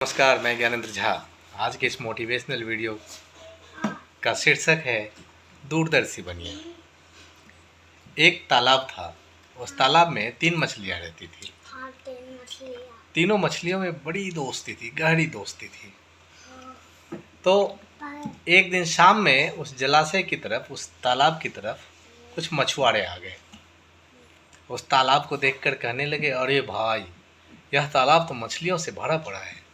नमस्कार, मैं ज्ञानेंद्र झा। आज के इस मोटिवेशनल वीडियो का शीर्षक है दूरदर्शी बनिए। एक तालाब था। उस तालाब में 3 मछलियाँ रहती थी। तीनों मछलियों में बड़ी दोस्ती थी, गहरी दोस्ती थी। तो एक दिन शाम में उस जलाशय की तरफ, उस तालाब की तरफ कुछ मछुआरे आ गए। उस तालाब को देखकर कहने लगे, अरे भाई, यह तालाब तो मछलियों से भरा पड़ा है।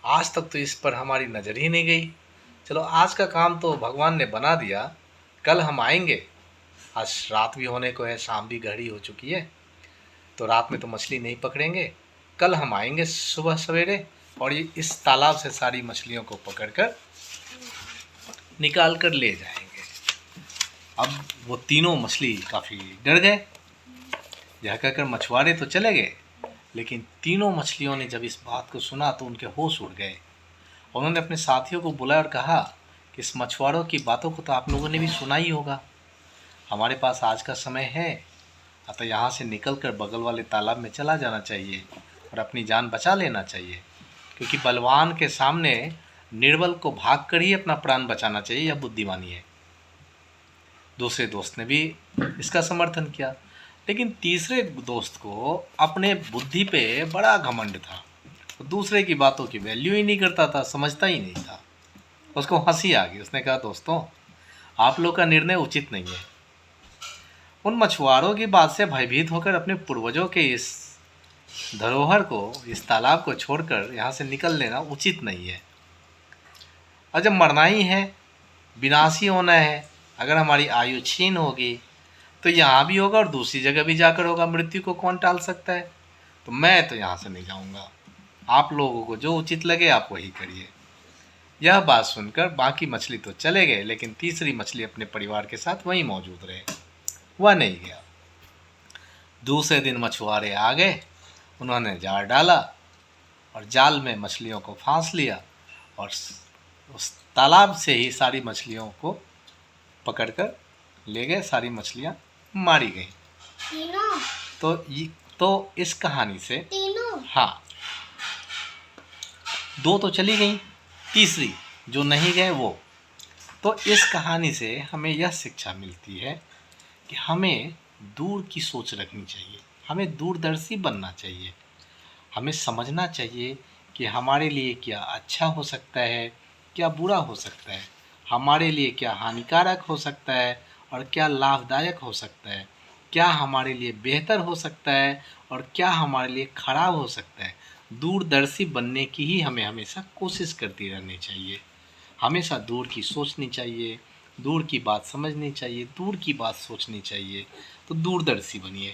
आज तक तो इस पर हमारी नज़र ही नहीं गई। चलो, आज का काम तो भगवान ने बना दिया, कल हम आएंगे। आज रात भी होने को है, शाम भी गहरी हो चुकी है, तो रात में तो मछली नहीं पकड़ेंगे। कल हम आएंगे सुबह सवेरे और ये इस तालाब से सारी मछलियों को पकड़कर निकाल कर ले जाएंगे। अब वो तीनों मछली काफ़ी डर गए। यह कहकर मछुआरे तो चले गए, लेकिन तीनों मछलियों ने जब इस बात को सुना तो उनके होश उड़ गए। उन्होंने अपने साथियों को बुलाया और कहा कि इस मछुआरों की बातों को तो आप लोगों ने भी सुना ही होगा। हमारे पास आज का समय है, अतः यहाँ से निकलकर बगल वाले तालाब में चला जाना चाहिए और अपनी जान बचा लेना चाहिए, क्योंकि बलवान के सामने निर्बल को भाग कर ही अपना प्राण बचाना चाहिए, यह बुद्धिमानी है। दूसरे दोस्त ने भी इसका समर्थन किया, लेकिन तीसरे दोस्त को अपने बुद्धि पे बड़ा घमंड था। वो दूसरे की बातों की वैल्यू ही नहीं करता था, समझता ही नहीं था। उसको हंसी आ गई। उसने कहा, दोस्तों, आप लोग का निर्णय उचित नहीं है। उन मछुआरों की बात से भयभीत होकर अपने पूर्वजों के इस धरोहर को, इस तालाब को छोड़कर यहाँ से निकल लेना उचित नहीं है। और जब मरना ही है, विनाशी होना है, अगर हमारी आयु छीन होगी तो यहाँ भी होगा और दूसरी जगह भी जाकर होगा। मृत्यु को कौन टाल सकता है? तो मैं तो यहाँ से नहीं जाऊँगा। आप लोगों को जो उचित लगे आप वही करिए। यह बात सुनकर बाकी मछली तो चले गए, लेकिन तीसरी मछली अपने परिवार के साथ वहीं मौजूद रहे। वह नहीं गया। दूसरे दिन मछुआरे आ गए। उन्होंने जाल डाला और जाल में मछलियों को फांस लिया और उस तालाब से ही सारी मछलियों को पकड़कर ले गए। सारी मछलियाँ मारी गई। तो इस कहानी से हाँ, 2 तो चली गई, तीसरी जो नहीं गए वो। तो इस कहानी से हमें यह शिक्षा मिलती है कि हमें दूर की सोच रखनी चाहिए, हमें दूरदर्शी बनना चाहिए। हमें समझना चाहिए कि हमारे लिए क्या अच्छा हो सकता है, क्या बुरा हो सकता है, हमारे लिए क्या हानिकारक हो सकता है और क्या लाभदायक हो सकता है, क्या हमारे लिए बेहतर हो सकता है और क्या हमारे लिए खराब हो सकता है। दूरदर्शी बनने की ही हमें हमेशा कोशिश करती रहनी चाहिए। हमेशा दूर की सोचनी चाहिए, दूर की बात समझनी चाहिए, दूर की बात सोचनी चाहिए। तो दूरदर्शी बनिए।